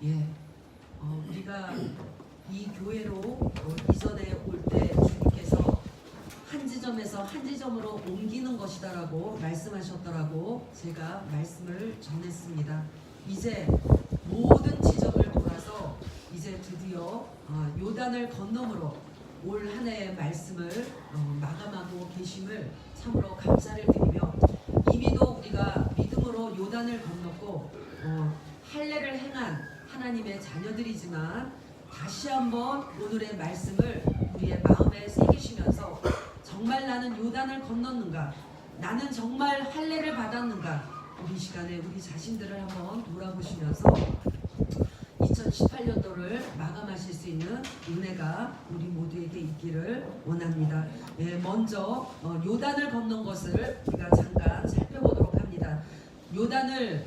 예, 우리가 이 교회로 이전에 올 때 주님께서 한 지점에서 한 지점으로 옮기는 것이다라고 말씀하셨더라고 제가 말씀을 전했습니다. 이제 모든 지점을 돌아서 이제 드디어 요단을 건너므로 올 한 해의 말씀을 마감하고 계심을 참으로 감사를 드리며, 이미도 우리가 믿음으로 요단을 건넜고 할례를 행한 하나님의 자녀들이지만 다시 한번 오늘의 말씀을 우리의 마음에 새기시면서 정말 나는 요단을 건넜는가, 나는 정말 할례를 받았는가, 우리 시간에 우리 자신들을 한번 돌아보시면서 2018년도를 마감하실 수 있는 은혜가 우리 모두에게 있기를 원합니다. 예, 먼저 요단을 건넌 것을 우리가 잠깐 살펴보도록 합니다. 요단을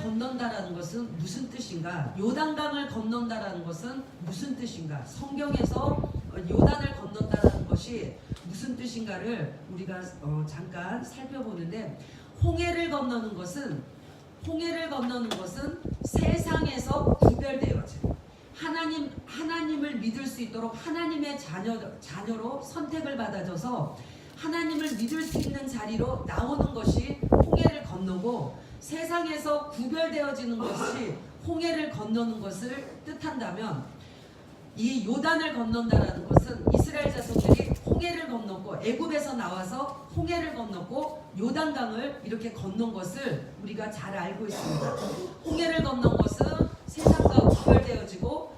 건넌다라는 것은 무슨 뜻인가? 요단강을 건넌다라는 것은 무슨 뜻인가? 성경에서 요단을 건넌다라는 것이 무슨 뜻인가를 우리가 잠깐 살펴보는데, 홍해를 건너는 것은 세상에서 구별되어진 하나님을 믿을 수 있도록 하나님의 자녀로 선택을 받아줘서 하나님을 믿을 수 있는 자리로 나오는 것이 홍해를 건너고, 세상에서 구별되어지는 것이 홍해를 건너는 것을 뜻한다면, 이 요단을 건넌다라는 것은 이스라엘 자손들이 홍해를 건넜고 애굽에서 나와서 홍해를 건넜고 요단강을 이렇게 건넌 것을 우리가 잘 알고 있습니다. 홍해를 건넌 것은 세상과 구별되어지고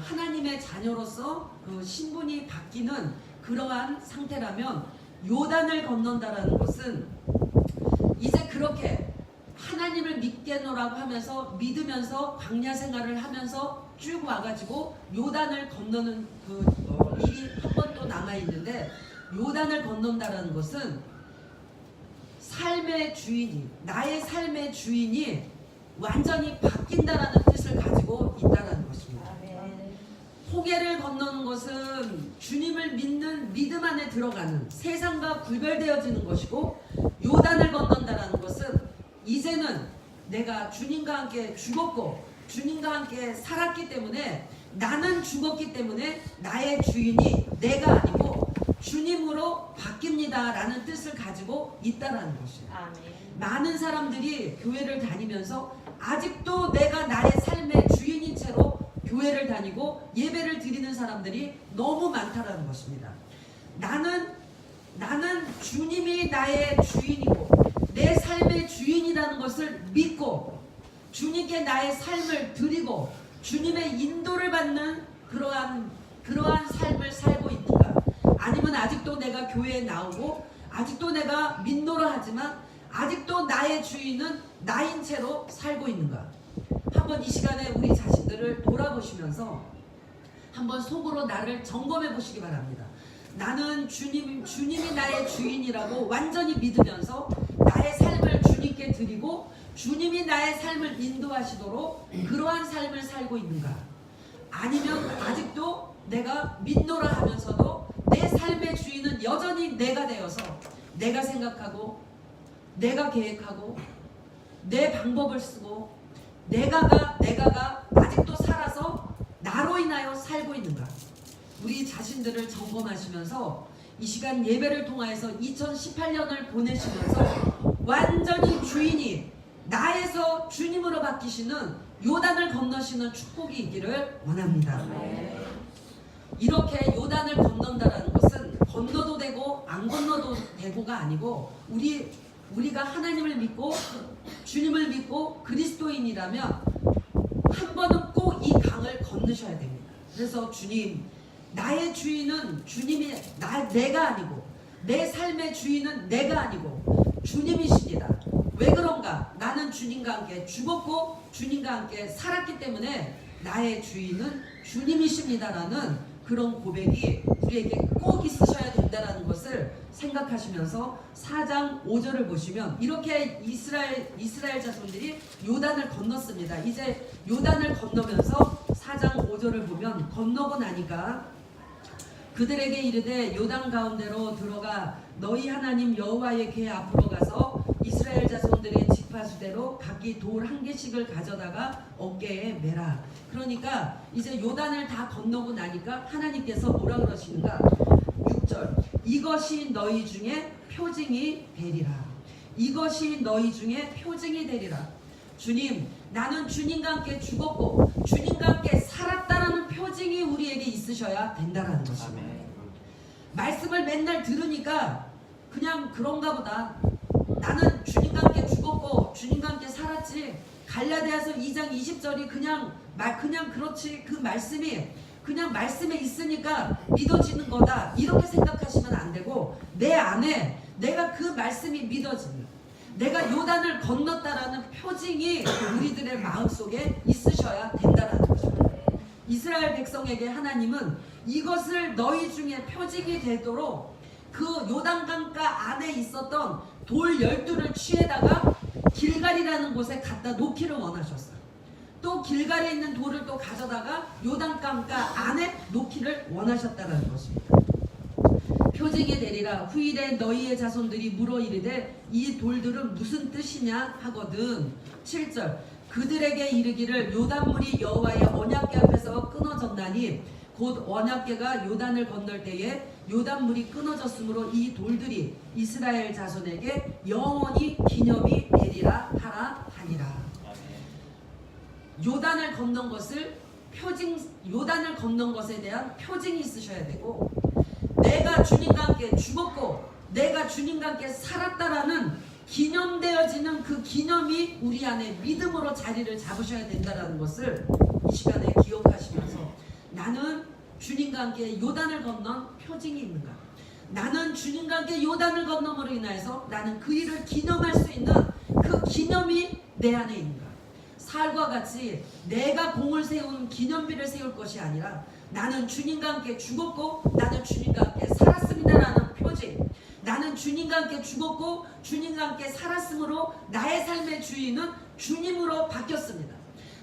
하나님의 자녀로서 그 신분이 바뀌는 그러한 상태라면, 요단을 건넌다라는 것은 이제 그렇게 하나님을 믿겠노라고 하면서 믿으면서 광야 생활을 하면서 쭉 와가지고 요단을 건너는 그 일이 한 번 또 남아있는데, 요단을 건넌다라는 것은 나의 삶의 주인이 완전히 바뀐다라는 뜻을 가지고 있다라는 것입니다. 홍해를 건너는 것은 주님을 믿는 믿음 안에 들어가는, 세상과 구별되어지는 것이고, 요단을 건넌다라는 것은 이제는 내가 주님과 함께 죽었고 주님과 함께 살았기 때문에, 나는 죽었기 때문에 나의 주인이 내가 아니고 주님으로 바뀝니다 라는 뜻을 가지고 있다라는 것이에요. 많은 사람들이 교회를 다니면서 아직도 내가 나의 삶의 주인인 채로 교회를 다니고 예배를 드리는 사람들이 너무 많다라는 것입니다. 나는 주님이 나의 주인이고 내 삶의 주인이라는 것을 믿고 주님께 나의 삶을 드리고 주님의 인도를 받는 그러한 삶을 살고 있는가? 아니면 아직도 내가 교회에 나오고 아직도 내가 믿노라 하지만 아직도 나의 주인은 나인 채로 살고 있는가? 한번 이 시간에 우리 자신들을 돌아보시면서 한번 속으로 나를 점검해 보시기 바랍니다. 나는 주님이 나의 주인이라고 완전히 믿으면서 나의 삶을 주님께 드리고 주님이 나의 삶을 인도하시도록 그러한 삶을 살고 있는가? 아니면 아직도 내가 믿노라 하면서도 내 삶의 주인은 여전히 내가 되어서 내가 생각하고 내가 계획하고 내 방법을 쓰고 내가가 아직도 살아서 나로 인하여 살고 있는가? 우리 자신들을 점검하시면서 이 시간 예배를 통하여서 2018년을 보내시면서 완전히 주인이 나에서 주님으로 바뀌시는 요단을 건너시는 축복이 있기를 원합니다. 이렇게 요단을 건넌다라는 것은 건너도 되고 안 건너도 되고가 아니고, 우리가 하나님을 믿고 주님을 믿고 그리스도인이라면 한 번은 꼭 이 강을 건너셔야 됩니다. 그래서 주님, 나의 주인은 주님이 내가 아니고 내 삶의 주인은 내가 아니고 주님이십니다. 왜 그런가? 나는 주님과 함께 죽었고 주님과 함께 살았기 때문에 나의 주인은 주님이십니다라는 그런 고백이 우리에게 꼭 있으셔야 된다는 것을 생각하시면서 4장 5절을 보시면 이렇게 이스라엘 자손들이 요단을 건넜습니다. 이제 요단을 건너면서 4장 5절을 보면, 건너고 나니까 그들에게 이르되 요단 가운데로 들어가 너희 하나님 여호와의 궤 앞으로 가서 이스라엘 자손들의 지파수대로 각기 돌 한 개씩을 가져다가 어깨에 매라. 그러니까 이제 요단을 다 건너고 나니까 하나님께서 뭐라 그러시는가? 6절. 이것이 너희 중에 표징이 되리라. 이것이 너희 중에 표징이 되리라. 주님, 나는 주님과 함께 죽었고 주님과 함께 살았다라는 표징이 우리에게 있으셔야 된다라는 것입니다. 말씀을 맨날 들으니까 그냥 그런가 보다. 나는 주님과 함께 죽었고 주님과 함께 살았지. 갈라디아서 2장 20절이 그냥 그렇지. 그 말씀이 그냥 말씀에 있으니까 믿어지는 거다. 이렇게 생각하시면 안 되고, 내 안에 내가 그 말씀이 믿어지는, 내가 요단을 건넜다라는 표징이 우리들의 마음속에 있으셔야 된다라는 것입니다. 이스라엘 백성에게 하나님은 이것을 너희 중에 표징이 되도록 그 요단강가 안에 있었던 돌 12를 취해다가 길갈이라는 곳에 갖다 놓기를 원하셨어요. 또 길갈에 있는 돌을 또 가져다가 요단강가 안에 놓기를 원하셨다는 것입니다. 표징이 되리라. 후일에 너희의 자손들이 물어 이르되 이 돌들은 무슨 뜻이냐 하거든. 7절. 그들에게 이르기를 요단물이 여호와의 언약궤 앞에서 끊어졌나니 곧 언약궤가 요단을 건널 때에 요단물이 끊어졌으므로 이 돌들이 이스라엘 자손에게 영원히 기념이 되리라 하라 하니라. 요단을 건넌 것을 요단을 건넌 것에 대한 표징이 있으셔야 되고, 내가 주님과 함께 죽었고 내가 주님과 함께 살았다라는 기념되어지는 그 기념이 우리 안에 믿음으로 자리를 잡으셔야 된다는 것을 이 시간에 기억하시면서, 나는 주님과 함께 요단을 건넌 표징이 있는가? 나는 주님과 함께 요단을 건너므로 인하여서 나는 그 일을 기념할 수 있는 그 기념이 내 안에 있는가? 살과 같이 내가 공을 세운 기념비를 세울 것이 아니라 나는 주님과 함께 죽었고 나는 주님과 함께 살았습니다라는 표징. 나는 주님과 함께 죽었고 주님과 함께 살았으므로 나의 삶의 주인은 주님으로 바뀌었습니다.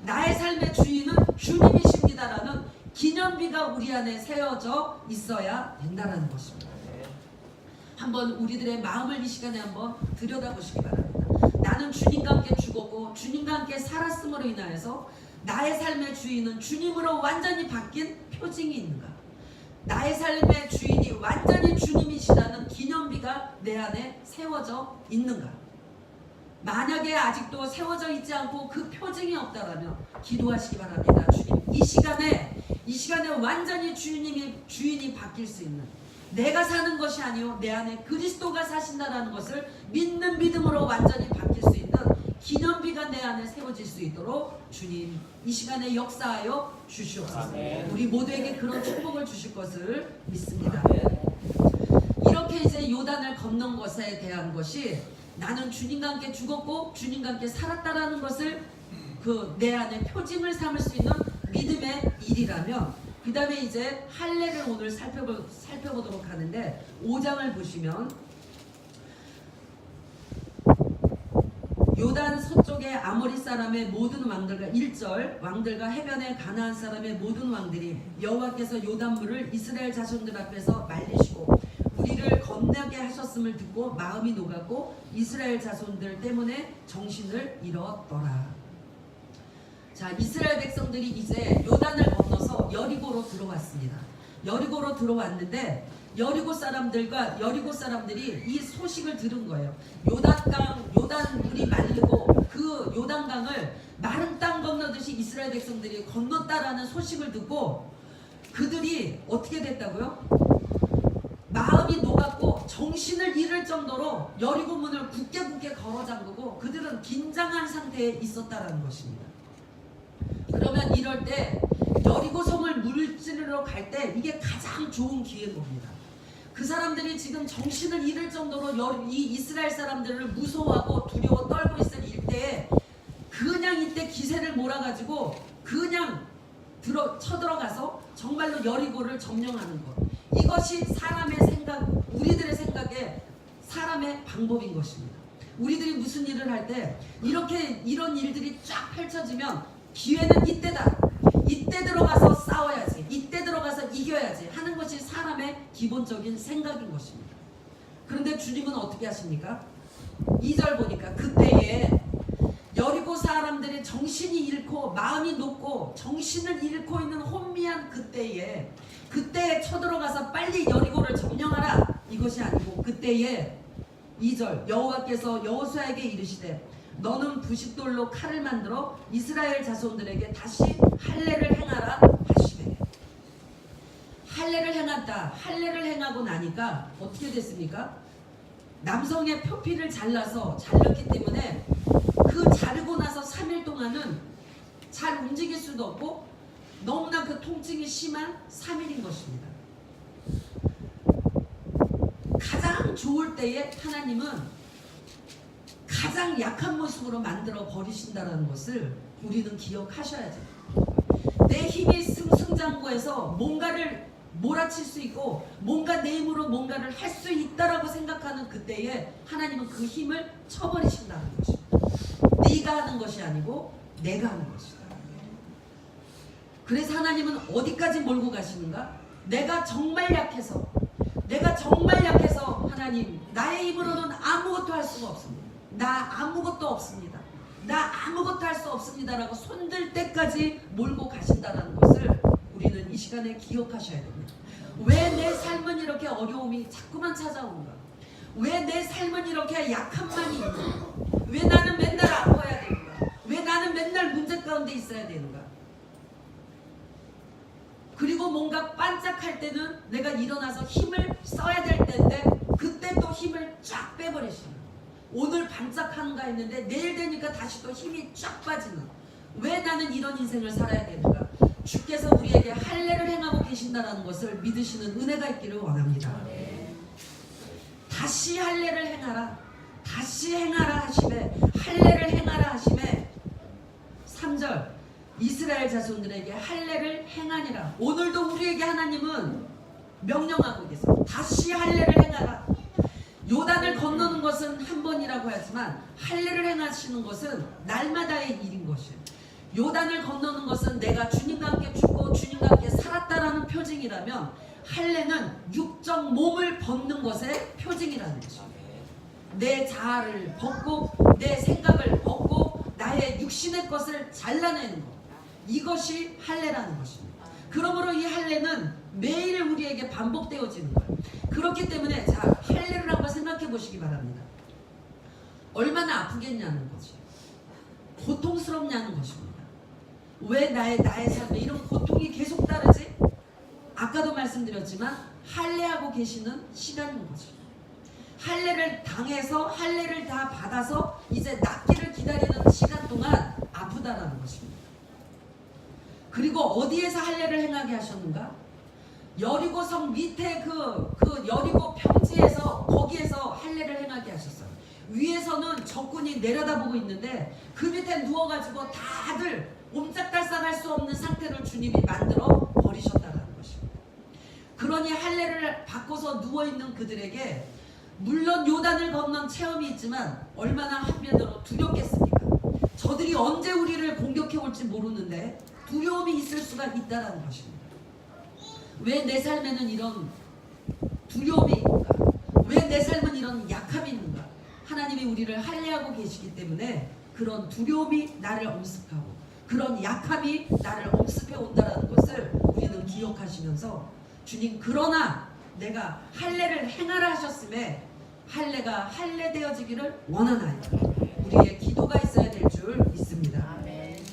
나의 삶의 주인은 주님이십니다라는 기념비가 우리 안에 세워져 있어야 된다는 것입니다. 한번 우리들의 마음을 이 시간에 한번 들여다보시기 바랍니다. 나는 주님과 함께 죽었고 주님과 함께 살았음으로 인하여서 나의 삶의 주인은 주님으로 완전히 바뀐 표징이 있는가? 나의 삶의 주인이 완전히 주님이시라는 기념비가 내 안에 세워져 있는가? 만약에 아직도 세워져 있지 않고 그 표징이 없다라면 기도하시기 바랍니다. 주님, 이 시간에 완전히 주인이 바뀔 수 있는, 내가 사는 것이 아니요 내 안에 그리스도가 사신다라는 것을 믿는 믿음으로 완전히 바뀔 수 있는 기념비가 내 안에 세워질 수 있도록 주님 이 시간에 역사하여 주시옵소서. 우리 모두에게 그런 축복을 주실 것을 믿습니다. 이렇게 이제 요단을 건넌 것에 대한 것이, 나는 주님과 함께 죽었고 주님과 함께 살았다라는 것을 내 안에 표징을 삼을 수 있는 믿음의 일이라면, 그 다음에 이제 할례를 오늘 살펴보도록 하는데, 5장을 보시면 요단 서쪽의 아모리 사람의 모든 왕들과 1절 왕들과 해변의 가나안 사람의 모든 왕들이 여호와께서 요단물을 이스라엘 자손들 앞에서 말리시고 우리를 건너게 하셨음을 듣고 마음이 녹았고 이스라엘 자손들 때문에 정신을 잃었더라. 자, 이스라엘 백성들이 이제 요단을 건너서 여리고로 들어왔습니다. 여리고로 들어왔는데 여리고 사람들이 이 소식을 들은 거예요. 요단물이 마르고 그 요단강을 마른 땅 건너듯이 이스라엘 백성들이 건넜다라는 소식을 듣고 그들이 어떻게 됐다고요? 마음이 녹았고 정신을 잃을 정도로 여리고 문을 굳게 걸어 잠그고 그들은 긴장한 상태에 있었다라는 것입니다. 그러면 이럴 때 여리고 성을 물질러 갈 때 이게 가장 좋은 기회인 겁니다. 그 사람들이 지금 정신을 잃을 정도로 이 이스라엘 사람들을 무서워하고 두려워 떨고 있을 일대에 그냥 이때 기세를 몰아가지고 그냥 쳐들어가서 정말로 여리고를 점령하는 것. 이것이 사람의 생각, 우리들의 생각에 사람의 방법인 것입니다. 우리들이 무슨 일을 할 때 이런 일들이 쫙 펼쳐지면 기회는 이때다. 이때 들어가서 싸워야지. 이때 들어가서 이겨야지 하는 것이 사람의 기본적인 생각인 것입니다. 그런데 주님은 어떻게 하십니까? 2절 보니까 그때에 여리고 사람들이 정신이 잃고 마음이 높고 정신을 잃고 있는 혼미한 그때에 쳐들어가서 빨리 여리고를 점령하라 이것이 아니고 그때에 2절 여호와께서 여호수아에게 이르시되 너는 부싯돌로 칼을 만들어 이스라엘 자손들에게 다시 할례를 행하라 하시되 할례를 행한다. 할례를 행하고 나니까 어떻게 됐습니까? 남성의 표피를 잘랐기 때문에 그 자르고 나서 3일 동안은 잘 움직일 수도 없고 너무나 그 통증이 심한 3일인 것입니다. 가장 좋을 때에 하나님은 가장 약한 모습으로 만들어 버리신다는 것을 우리는 기억하셔야 돼요. 내 힘이 승승장구해서 뭔가를 몰아칠 수 있고 뭔가 내 힘으로 뭔가를 할 수 있다라고 생각하는 그때에 하나님은 그 힘을 쳐버리신다는 것입니다. 네가 하는 것이 아니고 내가 하는 것이다. 그래서 하나님은 어디까지 몰고 가시는가? 내가 정말 약해서 하나님 나의 힘으로는 아무것도 할 수가 없습니다. 나 아무것도 없습니다. 나 아무것도 할 수 없습니다라고 손들 때까지 몰고 가신다는 것을 우리는 이 시간에 기억하셔야 됩니다. 왜 내 삶은 이렇게 어려움이 자꾸만 찾아오는가? 왜 내 삶은 이렇게 약함만이 있는가? 왜 나는 맨날 아파야 되는가? 왜 나는 맨날 문제 가운데 있어야 되는가? 그리고 뭔가 반짝할 때는 내가 일어나서 힘을 써야 될 때인데 그때 또 힘을 쫙 빼버리시는, 오늘 반짝하는가 했는데 내일 되니까 다시 또 힘이 쫙 빠지는, 왜 나는 이런 인생을 살아야 되는가? 주께서 우리에게 할례를 행하고 계신다는 것을 믿으시는 은혜가 있기를 원합니다. 다시 할례를 행하라, 다시 행하라 하시매, 할례를 행하라 하시매 3절 이스라엘 자손들에게 할례를 행하니라. 오늘도 우리에게 하나님은 명령하고 계세요. 다시 할례를 행하라. 요단을 건너는 것은 한 번이라고 하지만 할례를 행하시는 것은 날마다의 일인 것이에요. 요단을 건너는 것은 내가 주님과 함께 죽고 주님과 함께 살았다라는 표징이라면 할례는 육적 몸을 벗는 것의 표징이라는 것입니다. 내 자아를 벗고 내 생각을 벗고 나의 육신의 것을 잘라내는 것, 이것이 할례라는 것입니다. 그러므로 이 할례는 매일 우리에게 반복되어지는 거예요. 그렇기 때문에 자, 할례를 한번 생각해 보시기 바랍니다. 얼마나 아프겠냐는 거지, 고통스럽냐는 것입니다. 왜 나의 삶에 이런 고통이 계속 따르지? 아까도 말씀드렸지만 할례하고 계시는 시간인 거지. 할례를 당해서 할례를 다 받아서 이제 낫기를 기다리는 시간 동안 아프다라는 것입니다. 그리고 어디에서 할례를 행하게 하셨는가? 여리고성 밑에 그 여리고 평지에서, 거기에서 할례를 행하게 하셨어요. 위에서는 적군이 내려다보고 있는데 그 밑에 누워가지고 다들 옴짝달싹할 수 없는 상태를 주님이 만들어 버리셨다는 것입니다. 그러니 할례를 바꿔서 누워있는 그들에게 물론 요단을 건넌 체험이 있지만 얼마나 한편으로 두렵겠습니까? 저들이 언제 우리를 공격해 올지 모르는데 두려움이 있을 수가 있다는 것입니다. 왜 내 삶에는 이런 두려움이 있는가? 왜 내 삶은 이런 약함이 있는가? 하나님이 우리를 할례하고 계시기 때문에 그런 두려움이 나를 엄습하고 그런 약함이 나를 엄습해 온다는 것을 우리는 기억하시면서 주님, 그러나 내가 할례를 행하라 하셨음에 할례가 할례되어지기를 원하나이다. 우리의 기도가 있어야 될 줄 믿습니다. 아멘.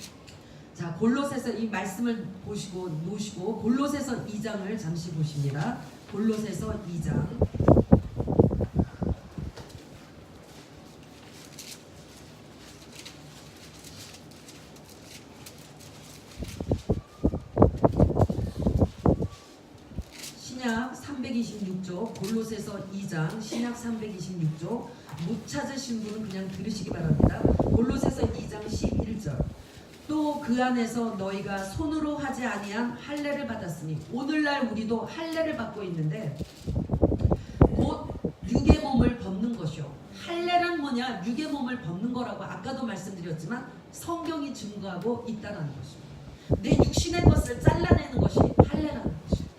자, 골로새서 이 말씀을 보시고 놓으시고 골로새서 2장을 잠시 보십니다. 골로새서 2장. 신약 326조, 골로새서 2장 신약 326조. 못 찾으신 분은 그냥 들으시기 바랍니다. 골로새서 2장 11절. 또 그 안에서 너희가 손으로 하지 아니한 할례를 받았으니, 오늘날 우리도 할례를 받고 있는데 곧 육의 몸을 벗는 것이요. 할례란 뭐냐? 육의 몸을 벗는 거라고 아까도 말씀드렸지만 성경이 증거하고 있다는 것입니다. 내 육신의 것을 잘라내는 것이 할례라는 것입니다.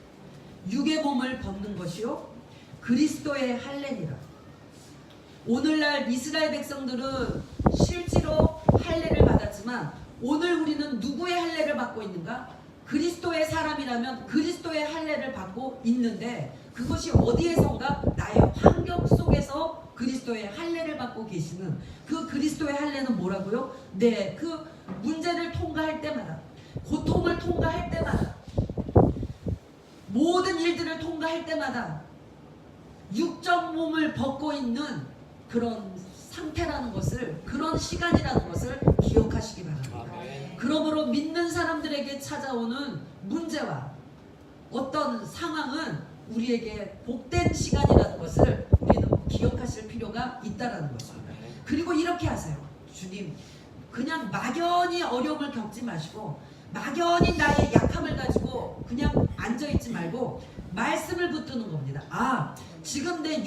육의 몸을 벗는 것이요 그리스도의 할례니라. 오늘날 이스라엘 백성들은 실제로 할례를 받았지만 오늘 우리는 누구의 할례를 받고 있는가? 그리스도의 사람이라면 그리스도의 할례를 받고 있는데 그것이 어디에선가? 나의 환경 속에서 그리스도의 할례를 받고 계시는 그 그리스도의 할례는 뭐라고요? 네, 그 문제를 통과할 때마다, 고통을 통과할 때마다, 모든 일들을 통과할 때마다 육적 몸을 벗고 있는 그런 상태라는 것을, 그런 시간이라는 것을 기억하시기 바랍니다. 그러므로 믿는 사람들에게 찾아오는 문제와 어떤 상황은 우리에게 복된 시간이라는 것을 우리는 기억하실 필요가 있다는 것입니다. 그리고 이렇게 하세요. 주님, 그냥 막연히 어려움을 겪지 마시고 막연히 나의 약함을 가지고 그냥 앉아있지 말고 말씀을 붙드는 겁니다. 아, 지금 내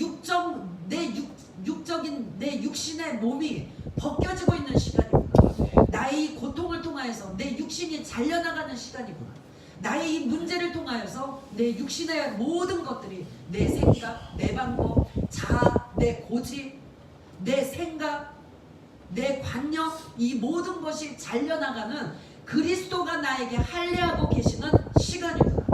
육적인 내 육신의 몸이 벗겨지고 있는 시간이구나. 나의 이 고통을 통하여서 내 육신이 잘려나가는 시간이구나. 나의 이 문제를 통하여서 내 육신의 모든 것들이, 내 생각, 내 방법, 자아, 내 고집, 내 생각, 내 관념, 이 모든 것이 잘려나가는 그리스도가 나에게 할례하고 계시는 시간이구나.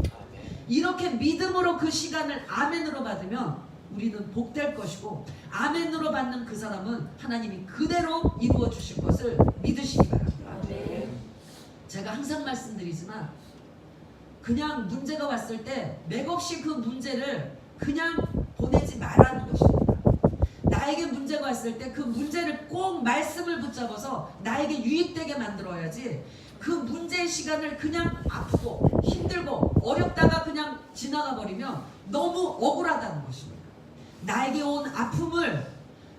이렇게 믿음으로 그 시간을 아멘으로 받으면 우리는 복될 것이고, 아멘으로 받는 그 사람은 하나님이 그대로 이루어 주실 것을 믿으시기 바랍니다. 제가 항상 말씀드리지만 그냥 문제가 왔을 때 맥없이 그 문제를 그냥 보내지 말라는 것입니다. 나에게 문제가 왔을 때 그 문제를 꼭 말씀을 붙잡아서 나에게 유익되게 만들어야지, 그 문제의 시간을 그냥 아프고 힘들고 어렵다가 그냥 지나가 버리면 너무 억울하다는 것입니다. 나에게 온 아픔을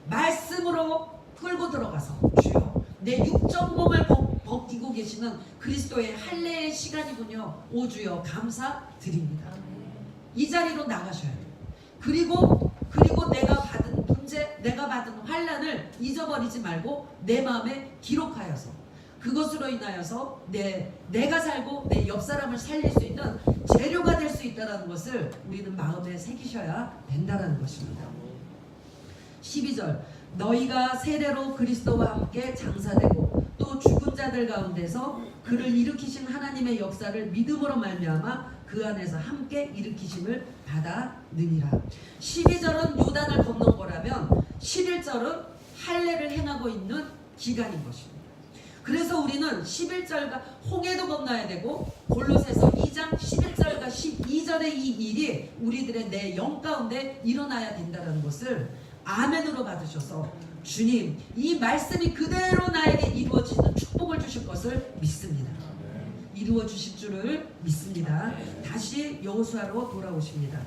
말씀으로 끌고 들어가서, 주여, 내 육적 몸을 벗기고 계시는 그리스도의 할례의 시간이군요. 오 주여, 감사드립니다. 이 자리로 나가셔야 돼요. 그리고 내가 받은 문제, 내가 받은 환난을 잊어버리지 말고 내 마음에 기록하여서 그것으로 인하여서 내가 살고 내 옆 사람을 살릴 수 있는 재료가 될 수 있다는 것을 우리는 마음에 새기셔야 된다는 것입니다. 12절, 너희가 세례로 그리스도와 함께 장사되고 또 죽은 자들 가운데서 그를 일으키신 하나님의 역사를 믿음으로 말미암아 그 안에서 함께 일으키심을 받아느니라. 12절은 요단을 건넌 거라면 11절은 할례를 행하고 있는 기간인 것입니다. 그래서 우리는 11절과 홍해도 건너야 되고 골로새서 2장 11절과 12절의 이 일이 우리들의 내 영 가운데 일어나야 된다는 것을 아멘으로 받으셔서, 주님, 이 말씀이 그대로 나에게 이루어지는 축복을 주실 것을 믿습니다. 이루어 주실 줄을 믿습니다. 다시 여호수아로 돌아오십니다.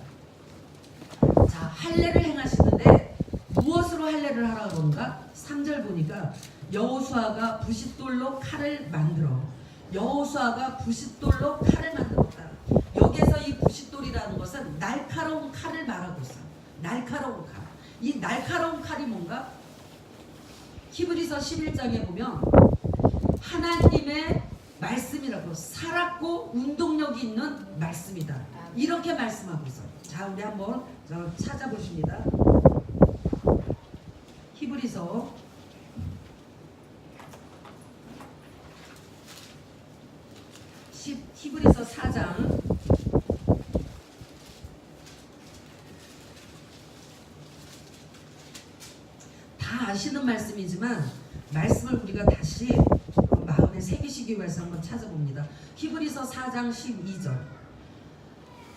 자, 할례를 행하시는데 무엇으로 할례를 하라고 그런가? 3절 보니까 여호수아가 부싯돌로 칼을 만들어, 여호수아가 부싯돌로 칼을 만들었다. 여기에서 이 부싯돌이라는 것은 날카로운 칼을 말하고 있어요. 날카로운 칼. 이 날카로운 칼이 뭔가? 히브리서 11장에 보면 하나님의 말씀이라고, 살았고 운동력이 있는 말씀이다, 이렇게 말씀하고 있어요. 자, 우리 한번 찾아보십니다. 히브리서 4장 다 아시는 말씀이지만 말씀을 우리가 다시 마음에 새기시기 위해서 한번 찾아봅니다. 히브리서 4장 12절,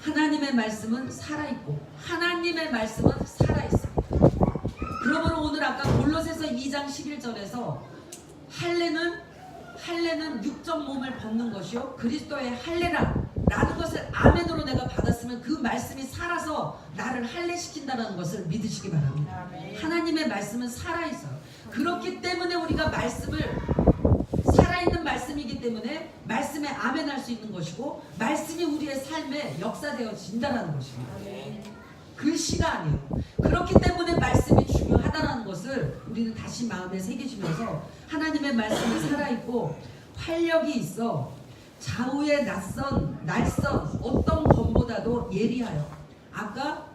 하나님의 말씀은 살아있고 하나님의 말씀은 살아있습니다. 그러므로 오늘 아까 골로새서 2장 11절에서 할례는 육적 몸을 벗는 것이요 그리스도의 할례라 라는 것을 아멘으로 내가 받았으면 그 말씀이 살아서 나를 할례시킨다는 것을 믿으시기 바랍니다. 하나님의 말씀은 살아있어요. 그렇기 때문에 우리가 말씀을, 살아있는 말씀이기 때문에 말씀에 아멘할 수 있는 것이고 말씀이 우리의 삶에 역사되어진다는 것입니다. 글씨가 아니에요. 그렇기 때문에 말씀이 중요하다는 것을 우리는 다시 마음에 새기시면서, 하나님의 말씀이 살아있고 활력이 있어 좌우의 날선 어떤 검보다도 예리하여, 아까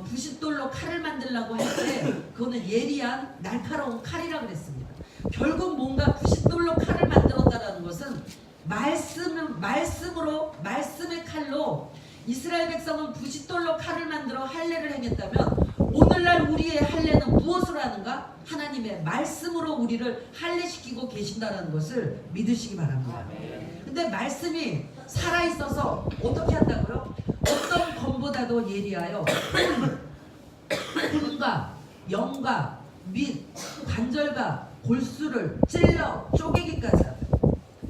부싯돌로 칼을 만들려고 할 때 그거는 예리한 날카로운 칼이라 그랬습니다. 결국 뭔가 부싯돌로 칼을 만들었다라는 것은 말씀의 칼로 이스라엘 백성은 부싯돌로 칼을 만들어 할례를 행했다면 오늘날 우리의 할례는 무엇으로 하는가? 하나님의 말씀으로 우리를 할례시키고 계신다는 것을 믿으시기 바랍니다. 근데 말씀이 살아있어서 어떻게 한다고요? 어떤 검보다도 예리하여 흠과 영과 및 관절과 골수를 찔러 쪼개기까지 하다.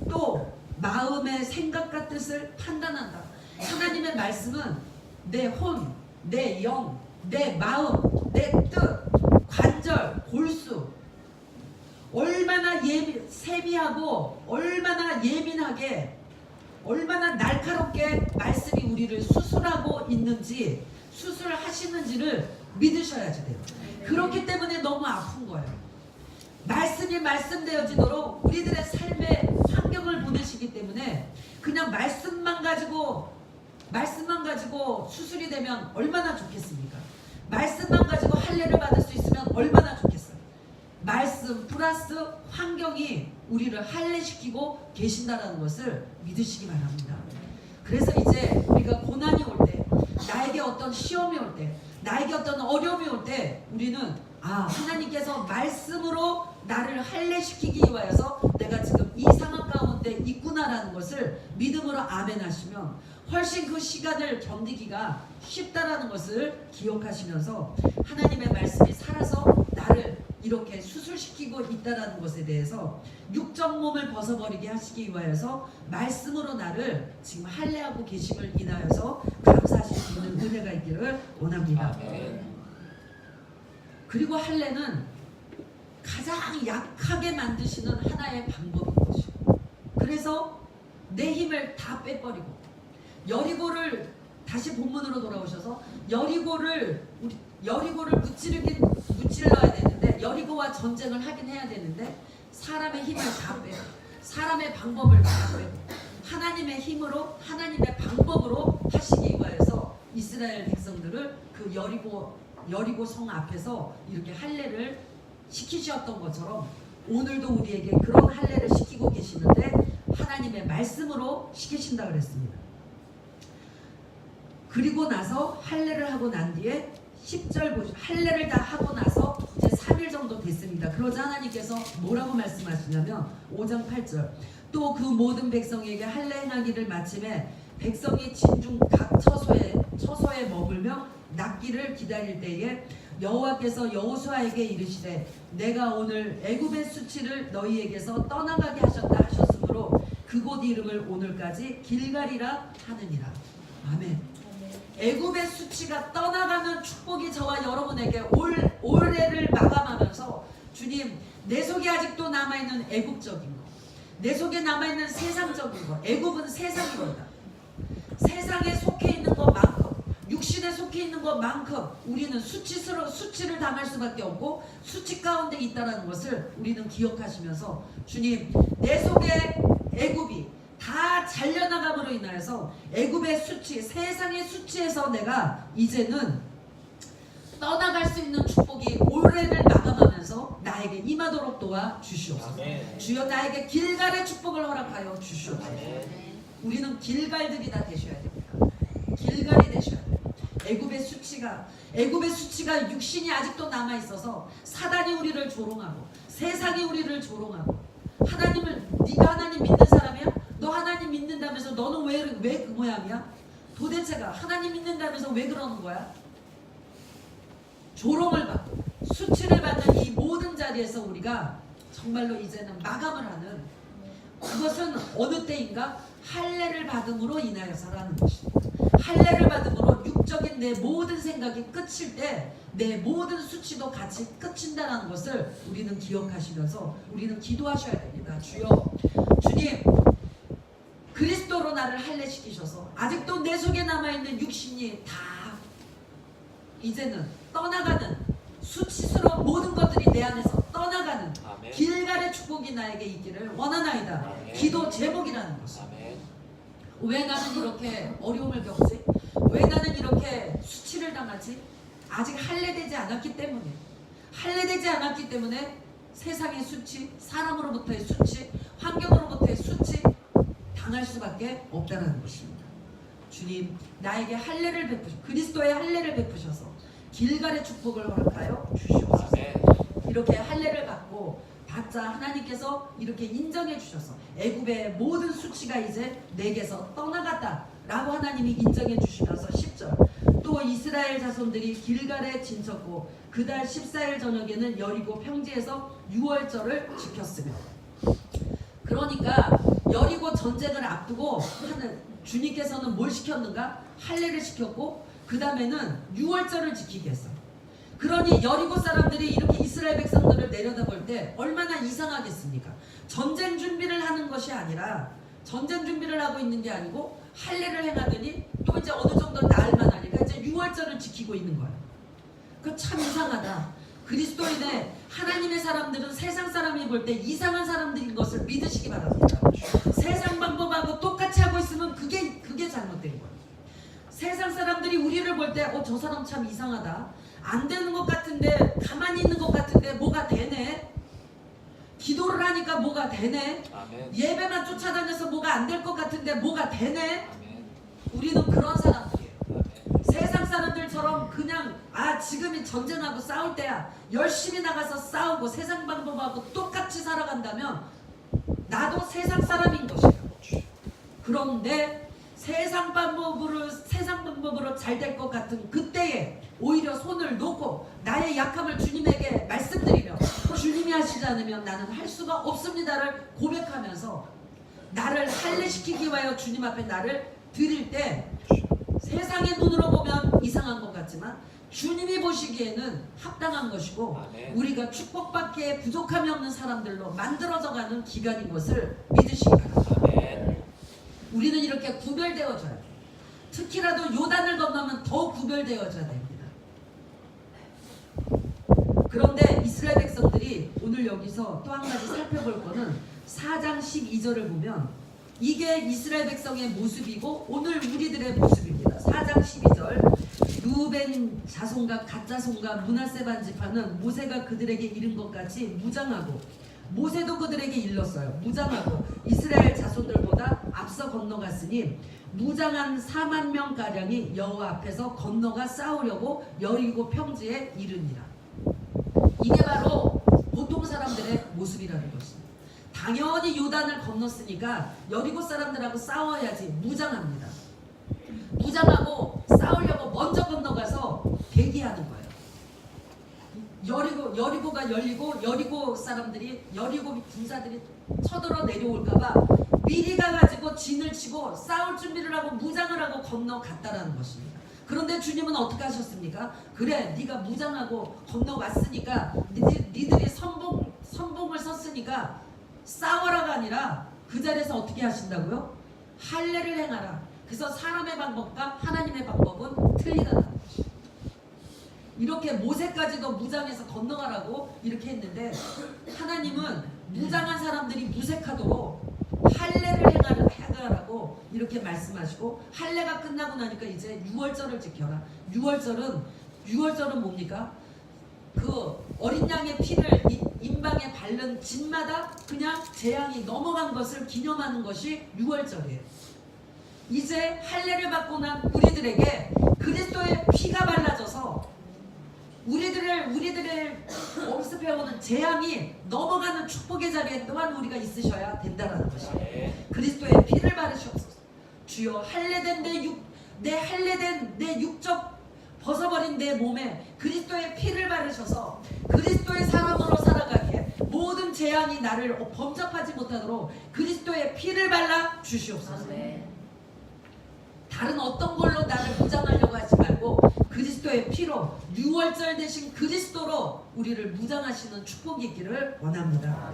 또 마음의 생각과 뜻을 판단한다. 하나님의 말씀은 내 혼, 내 영, 내 마음, 내 뜻, 관절, 골수 얼마나 세미하고 얼마나 예민하게 얼마나 날카롭게 말씀이 우리를 수술하고 있는지 수술하시는지를 믿으셔야지 돼요. 그렇기 때문에 너무 아픈 거예요. 말씀이 말씀되어지도록 우리들의 삶의 환경을 보내시기 때문에 그냥 말씀만 가지고 수술이 되면 얼마나 좋겠습니까? 말씀만 가지고 할례를 받을 수 있으면 얼마나 좋겠어요. 말씀 플러스 환경이 우리를 할례시키고 계신다는 것을 믿으시기 바랍니다. 그래서 이제 우리가 고난이 올 때, 나에게 어떤 시험이 올 때, 나에게 어떤 어려움이 올 때 우리는 하나님께서 말씀으로 나를 할례시키기 위하여서 내가 지금 이 상황 가운데 있구나라는 것을 믿음으로 아멘 하시면 훨씬 그 시간을 견디기가 쉽다라는 것을 기억하시면서 하나님의 말씀이 살아서 나를 이렇게 수술시키고 있다라는 것에 대해서 육적 몸을 벗어버리게 하시기 위하여서 말씀으로 나를 지금 할례하고 계심을 인하여서 감사하실 수 있는 은혜가 있기를 원합니다. 그리고 할례는 가장 약하게 만드시는 하나의 방법인 것이고, 그래서 내 힘을 다 빼버리고 여리고를 다시 본문으로 돌아오셔서 여리고를 무찔러야 되는데 여리고와 전쟁을 하긴 해야 되는데 사람의 힘을 다 빼고 사람의 방법을 다 빼고 하나님의 힘으로 하나님의 방법으로 하시기 위하여서 이스라엘 백성들을 그 여리고 성 앞에서 이렇게 할례를 시키셨던 것처럼 오늘도 우리에게 그런 할례를 시키고 계시는데 하나님의 말씀으로 시키신다 그랬습니다. 그리고 나서 할례를 하고 난 뒤에 10절 보시죠. 할례를 다 하고 나서 이제 3일 정도 됐습니다. 그러자 하나님께서 뭐라고 말씀하시냐면 5장 8절 또 그 모든 백성에게 할례 행하기를 마침에 백성이 진중 각 처소에 머물며 낫기를 기다릴 때에 여호와께서 여호수아에게 이르시되 내가 오늘 애굽의 수치를 너희에게서 떠나가게 하셨다 하셨으므로 그곳 이름을 오늘까지 길갈이라 하느니라. 아멘. 애굽의 수치가 떠나가는 축복이 저와 여러분에게 올해를 마감하면서 주님 내 속에 아직도 남아있는 애굽적인 거, 내 속에 남아있는 세상적인 거, 애굽은 세상입니다. 세상에 속해 있는 것만큼 육신에 속해 있는 것만큼 우리는 수치를 당할 수밖에 없고 수치 가운데 있다는 것을 우리는 기억하시면서 주님 내 속에 애굽이 다 잘려나감으로 인하여서 애굽의 수치, 세상의 수치에서 내가 이제는 떠나갈 수 있는 축복이 올해를 마감하면서 나에게 임하도록 도와 주시옵소서. 주여 나에게 길갈의 축복을 허락하여 주시옵소서. 우리는 길갈들이 다 되셔야 됩니다. 길갈이 되셔야 돼요. 애굽의 수치가 육신이 아직도 남아 있어서 사단이 우리를 조롱하고 세상이 우리를 조롱하고 네가 하나님 믿는 사람이야? 너 하나님 믿는다면서 너는 왜 그 모양이야? 도대체가 하나님 믿는다면서 왜 그러는 거야? 조롱을 받고 수치를 받는 이 모든 자리에서 우리가 정말로 이제는 마감을 하는 그것은 어느 때인가? 할례를 받음으로 인하여서라는 것입니다. 할례를 받음으로 육적인 내 모든 생각이 끝일 때 내 모든 수치도 같이 끝인다는 것을 우리는 기억하시면서 우리는 기도하셔야 됩니다. 주님 그리스도로 나를 할례시키셔서 아직도 내 속에 남아있는 육신이 다 이제는 떠나가는 수치스러운 모든 것들이 내 안에서 떠나가는 길갈의 축복이 나에게 있기를 원하나이다. 기도 제목이라는 것입니다. 왜 나는 이렇게 어려움을 겪지? 왜 나는 이렇게 수치를 당하지? 아직 할례되지 않았기 때문에 세상의 수치, 사람으로부터의 수치, 환경으로부터의 수치 당할 수밖에 없다는 것입니다. 주님, 나에게 할례를 그리스도의 할례를 베푸셔서 길갈의 축복을 허락하여 주시옵소서. 이렇게 할례를 받자 하나님께서 이렇게 인정해 주셔서 애굽의 모든 수치가 이제 내게서 떠나갔다 라고 하나님이 인정해 주시면서 10절 또 이스라엘 자손들이 길갈에 진쳤고 그달 14일 저녁에는 여리고 평지에서 유월절을 지켰으며, 그러니까 여리고 전쟁을 앞두고 주님께서는 뭘 시켰는가? 할례를 시켰고 그 다음에는 유월절을 지키게 했어요. 그러니 여리고 사람들이 이렇게 이스라엘 백성들을 내려다볼 때 얼마나 이상하겠습니까? 전쟁 준비를 하는 것이 아니라, 전쟁 준비를 하고 있는 게 아니고 할례를 행하더니 또 이제 어느 정도 나을만 하니까 이제 유월절을 지키고 있는 거예요. 그 참 이상하다. 그리스도인의 하나님의 사람들은 세상 사람이 볼 때 이상한 사람들인 것을 믿으시기 바랍니다. 세상 방법하고 똑같이 하고 있으면 그게 잘못된 거예요. 세상 사람들이 우리를 볼 때 저 사람 참 이상하다. 안 되는 것 같은데, 가만히 있는 것 같은데 뭐가 되네. 기도를 하니까 뭐가 되네. 아멘. 예배만 쫓아다녀서 뭐가 안 될 것 같은데 뭐가 되네. 아멘. 우리는 그런 사람들이에요. 아멘. 세상 사람들처럼 그냥 지금이 전쟁하고 싸울 때야 열심히 나가서 싸우고 세상 방법하고 똑같이 살아간다면 나도 세상 사람인 것이에요. 그런데 세상 방법으로 잘 될 것 같은 그때에 오히려 손을 놓고 나의 약함을 주님에게 말씀드리며 주님이 하시지 않으면 나는 할 수가 없습니다를 고백하면서 나를 할례시키기 위하여 주님 앞에 나를 드릴 때 세상의 눈으로 보면 이상한 것 같지만 주님이 보시기에는 합당한 것이고 우리가 축복받기에 부족함이 없는 사람들로 만들어져가는 기간인 것을 믿으시기 바랍니다. 우리는 이렇게 구별되어져야 돼요. 특히라도 요단을 건너면 더 구별되어져야 됩니다. 그런데 이스라엘 백성들이 오늘 여기서 또 한 가지 살펴볼 거는 4장 12절을 보면 이게 이스라엘 백성의 모습이고 오늘 우리들의 모습입니다. 4장 12절 루벤 자손과 갓 자손과 므낫세 반 지파는 모세가 그들에게 이른 것 같이 무장하고 모세도 그들에게 일렀어요. 무장하고 이스라엘 자손들보다 앞서 건너갔으니 무장한 4만 명가량이 여호와 앞에서 건너가 싸우려고 여리고 평지에 이르니라. 이게 바로 보통 사람들의 모습이라는 것입니다. 당연히 요단을 건넜으니까 여리고 사람들하고 싸워야지 무장합니다. 무장하고 싸우려고 먼저 건너가서 대기하는 거예요. 여리고가 열리고 여리고 사람들이 여리고 군사들이 쳐들어 내려올까봐 미리 가가지고 진을 치고 싸울 준비를 하고 무장을 하고 건너갔다라는 것입니다. 그런데 주님은 어떻게 하셨습니까? 그래, 네가 무장하고 건너왔으니까 니들이 선봉을 섰으니까 싸워라가 아니라 그 자리에서 어떻게 하신다고요? 할례를 행하라. 그래서 사람의 방법과 하나님의 방법은 틀리다는 것이. 이렇게 모세까지도 무장해서 건너가라고 이렇게 했는데 하나님은 무장한 사람들이 무색하도록 할례를 행하라고 이렇게 말씀하시고 할례가 끝나고 나니까 이제 유월절을 지켜라. 유월절은 뭡니까? 그 어린 양의 피를 임방에 바른 진마다 그냥 재앙이 넘어간 것을 기념하는 것이 유월절이에요. 이제 할례를 받고 난 우리들에게 그리스도의 피가 발라져서 우리들을 엄습해오는 재앙이 넘어가는 축복의 자리에 또한 우리가 있으셔야 된다는 것이에요. 그리스도의 피를 바르시옵소서. 주여, 할례된 내 육적 벗어버린 내 몸에 그리스도의 피를 바르셔서 그리스도의 사람으로 살아가기에 모든 재앙이 나를 범접하지 못하도록 그리스도의 피를 발라 주시옵소서. 다른 어떤 걸로 나를 무장하려고 하지 말고 그리스도의 피로 유월절 대신 그리스도로 우리를 무장하시는 축복이 있기를 원합니다.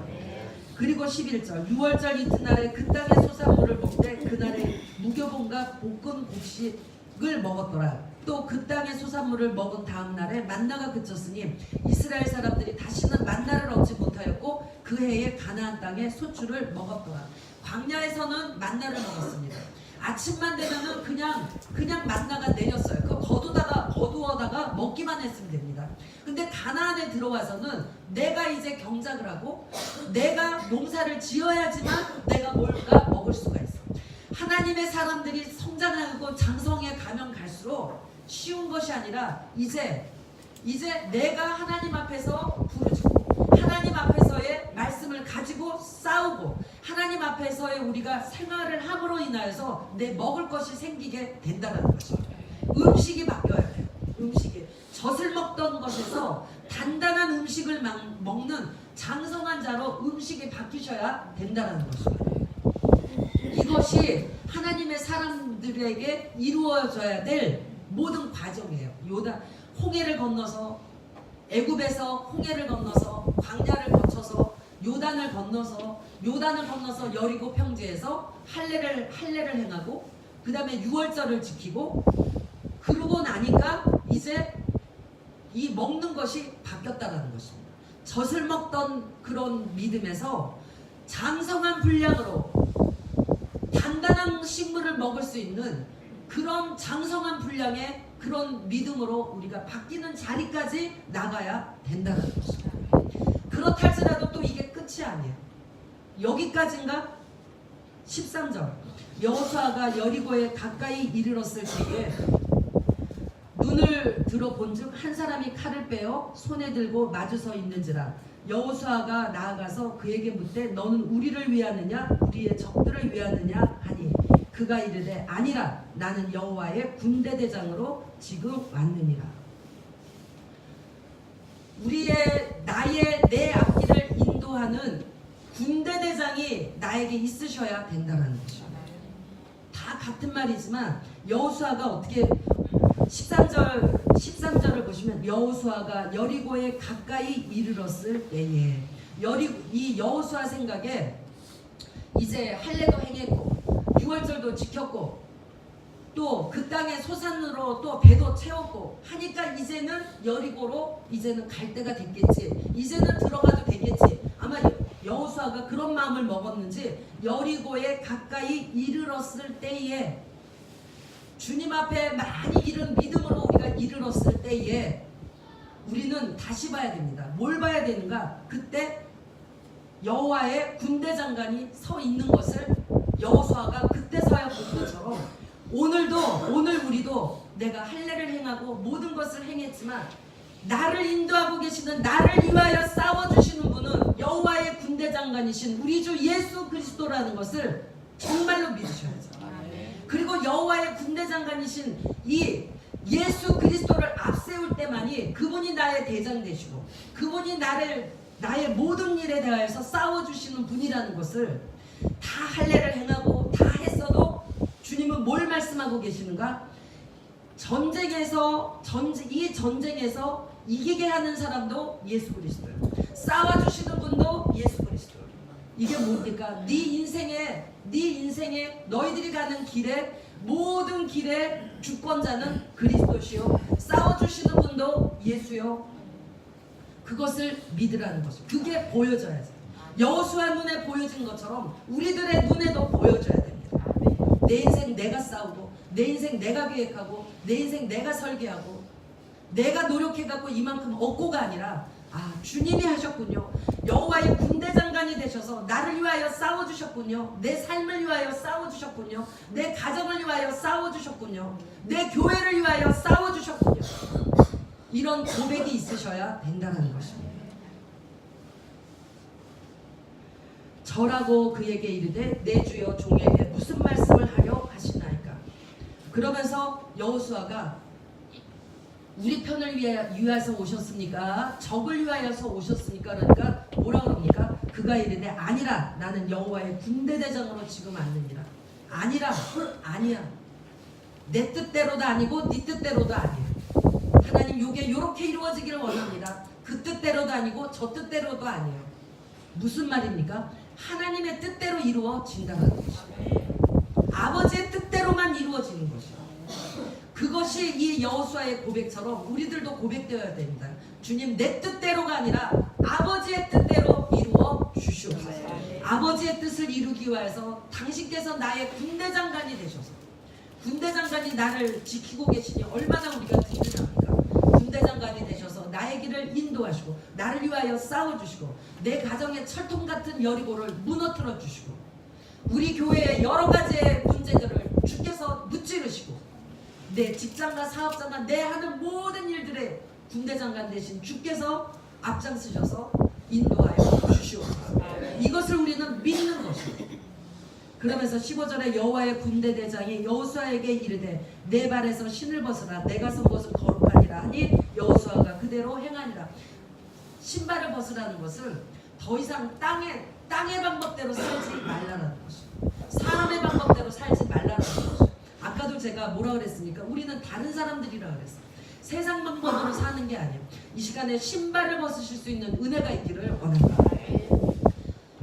그리고 11절 유월절 이튿날에 그 땅의 소산물을 먹되 그날에 무교본과 볶은 곡식을 먹었더라. 또 그 땅의 소산물을 먹은 다음 날에 만나가 그쳤으니 이스라엘 사람들이 다시는 만나를 얻지 못하였고 그 해에 가나안 땅의 소출을 먹었더라. 광야에서는 만나를 먹었습니다. 아침만 되면은 그냥 만나가 내렸어요. 그 거두어다가 먹기만 했으면 됩니다. 근데 가나안에 들어와서는 내가 이제 경작을 하고 내가 농사를 지어야지만 내가 뭘까 먹을 수가 있어. 하나님의 사람들이 성장하고 장성에 가면 갈수록 쉬운 것이 아니라 이제 내가 하나님 앞에서 부르짖고 하나님 앞에서의 말씀을 가지고 싸우고 하나님 앞에서의 우리가 생활을 함으로 인하여서 내 먹을 것이 생기게 된다는 것입니다. 음식이 바뀌어야 돼요. 음식이 젖을 먹던 것에서 단단한 음식을 먹는 장성한 자로 음식이 바뀌셔야 된다는 것입니다. 이것이 하나님의 사람들에게 이루어져야 될 모든 과정이에요. 홍해를 건너서 애굽에서 홍해를 건너서 광야를 거쳐서 요단을 건너서 여리고 평지에서 할례를 행하고 그 다음에 유월절을 지키고 그러고 나니까 이제 이 먹는 것이 바뀌었다는 것입니다. 젖을 먹던 그런 믿음에서 장성한 분량으로 단단한 식물을 먹을 수 있는 그런 장성한 분량의 그런 믿음으로 우리가 바뀌는 자리까지 나가야 된다는 것입니다. 그렇다 할지라도 또 이게 끝이 아니에요. 여기까지인가? 13절 여호수아가 여리고에 가까이 이르렀을 때에 눈을 들어 본즉 한 사람이 칼을 빼어 손에 들고 마주 서 있는지라. 여호수아가 나아가서 그에게 묻되 너는 우리를 위하느냐 우리의 적들을 위하느냐 하니 그가 이르되 아니라 나는 여호와의 군대 대장으로 지금 왔느니라. 내 앞길을 인도하는 군대 대장이 나에게 있으셔야 된다는 것입니다. 다 같은 말이지만 여호수아가 어떻게 13절을 보시면 여호수아가 여리고에 가까이 이르렀을 때에 이 여호수아 생각에 이제 할례도 행했고 유월절도 지켰고 또 그 땅의 소산으로 또 배도 채웠고 하니까 이제는 여리고로 이제는 갈 때가 됐겠지. 이제는 들어가도 되겠지. 아마 여호수아가 그런 마음을 먹었는지 여리고에 가까이 이르렀을 때에 주님 앞에 많이 이른 믿음으로 우리가 이르렀을 때에 우리는 다시 봐야 됩니다. 뭘 봐야 되는가? 그때 여호와의 군대 장관이 서 있는 것을 여호수아가 그때 서야 본 것처럼 오늘 우리도 내가 할례를 행하고 모든 것을 행했지만 나를 인도하고 계시는 나를 위하여 싸워주시는 분은 여호와의 군대 장관이신 우리 주 예수 그리스도라는 것을 정말로 믿으셔야죠. 그리고 여호와의 군대 장관이신 이 예수 그리스도를 앞세울 때만이 그분이 나의 대장 되시고 그분이 나의 모든 일에 대하여서 싸워주시는 분이라는 것을 다 할례를 행하고 다 했어도 주님은 뭘 말씀하고 계시는가? 이 전쟁에서 이기게 하는 사람도 예수 그리스도예요. 싸워주시는 분도 예수 그리스도예요. 이게 뭡니까? 네 인생에 너희들이 가는 길에 모든 길의 주권자는 그리스도시요 싸워주시는 분도 예수요. 그것을 믿으라는 것이죠. 그게 보여져야죠. 여호수아 눈에 보여진 것처럼 우리들의 눈에도 보여져야 됩니다. 내 인생 내가 싸우고 내 인생 내가 계획하고 내 인생 내가 설계하고 내가 노력해갖고 이만큼 얻고가 아니라 주님이 하셨군요. 여호와의 군대 장관이 되셔서 나를 위하여 싸워주셨군요. 내 삶을 위하여 싸워주셨군요. 내 가정을 위하여 싸워주셨군요. 내 교회를 위하여 싸워주셨군요. 이런 고백이 있으셔야 된다는 것입니다. 절하고 그에게 이르되 내 주여 종에게 무슨 말씀을 하려 하시나이까. 그러면서 여호수아가 우리 편을 위하여서 오셨습니까? 적을 위하여서 오셨습니까? 그러니까 뭐라 그럽니까? 그가 이르되 아니라 나는 여호와의 군대 대장으로 지금 왔느니라. 아니야. 내 뜻대로도 아니고 네 뜻대로도 아니에요. 하나님 요렇게 이루어지기를 원합니다. 그 뜻대로도 아니고 저 뜻대로도 아니에요. 무슨 말입니까? 하나님의 뜻대로 이루어진다는 것이에요. 아버지의 뜻대로만 이루어지는 것이에요. 그것이 이 여호수아의 고백처럼 우리들도 고백되어야 됩니다. 주님 내 뜻대로가 아니라 아버지의 뜻대로 이루어 주시옵소서. 아버지의 뜻을 이루기 위해서 당신께서 나의 군대장관이 되셔서 군대장관이 나를 지키고 계시니 얼마나 우리가 든든합니까? 군대장관이 되셔서 나의 길을 인도하시고 나를 위하여 싸워주시고 내 가정의 철통 같은 여리고를 무너뜨려 주시고 우리 교회의 여러 가지의 문제들을 주께서 무찌르시고 내 직장과 사업장과 내 하는 모든 일들의 군대장관 대신 주께서 앞장서셔서 인도하여 주시옵소서. 이것을 우리는 믿는 것입니다. 그러면서 15절에 여호와의 군대 대장이 여호수아에게 이르되 내 발에서 신을 벗으라 내가 선 곳은 거룩하니라 하니 여호수아가 그대로 행하니라. 신발을 벗으라는 것을 더 이상 땅의 방법대로 살지 말라는 것입니다. 사람의 방법대로 살지 말라는 것입니다. 아까도 제가 뭐라 그랬습니까? 우리는 다른 사람들이라 그랬어요. 세상 방법으로 사는 게 아니에요. 이 시간에 신발을 벗으실 수 있는 은혜가 있기를 원합니다.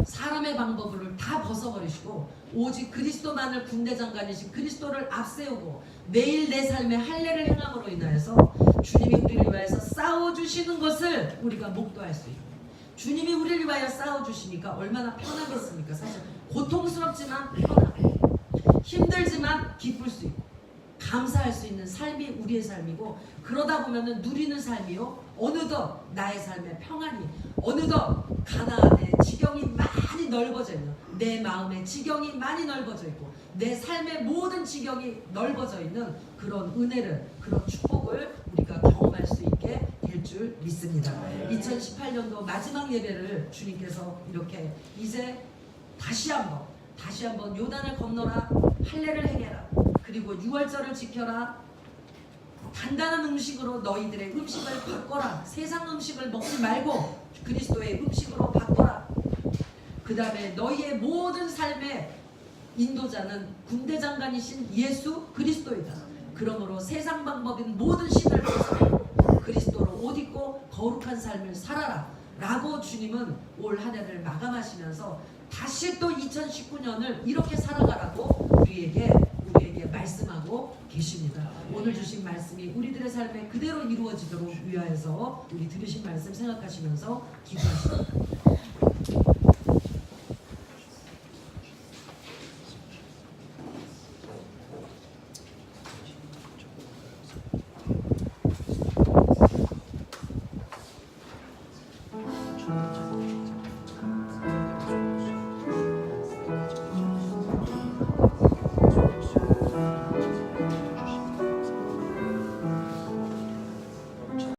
사람의 방법을 다 벗어버리시고 오직 그리스도만을 군대장관이신 그리스도를 앞세우고 매일 내 삶에 할례를 행함으로 인하여서 주님이 우리를 위하여서 싸워주시는 것을 우리가 목도할 수 있고 주님이 우리를 위하여 싸워주시니까 얼마나 편하겠습니까? 사실 고통스럽지만 편하고 힘들지만 기쁠 수 있고 감사할 수 있는 삶이 우리의 삶이고 그러다 보면은 누리는 삶이요 어느덧 나의 삶의 평안이 어느덧 가나안의 지경이 많이 넓어져 있는 내 마음의 지경이 많이 넓어져 있고 내 삶의 모든 지경이 넓어져 있는 그런 은혜를 그런 축복을 우리가 경험할 수 있게 될 줄 믿습니다. 2018년도 마지막 예배를 주님께서 이렇게 이제 다시 한번 요단을 건너라 할례를 행해라 그리고 유월절을 지켜라 단단한 음식으로 너희들의 음식을 바꿔라 세상 음식을 먹지 말고 그리스도의 음식으로 바꿔라 그 다음에 너희의 모든 삶의 인도자는 군대장관이신 예수 그리스도이다. 그러므로 세상 방법인 모든 신을 벗어버리고 그리스도로 옷 입고 거룩한 삶을 살아라 라고 주님은 올 한 해를 마감하시면서 다시 또 2019년을 이렇게 살아가라고 우리에게 말씀하고 계십니다. 오늘 주신 말씀이 우리들의 삶에 그대로 이루어지도록 위하여서 우리 들으신 말씀 생각하시면서 기도하십니다.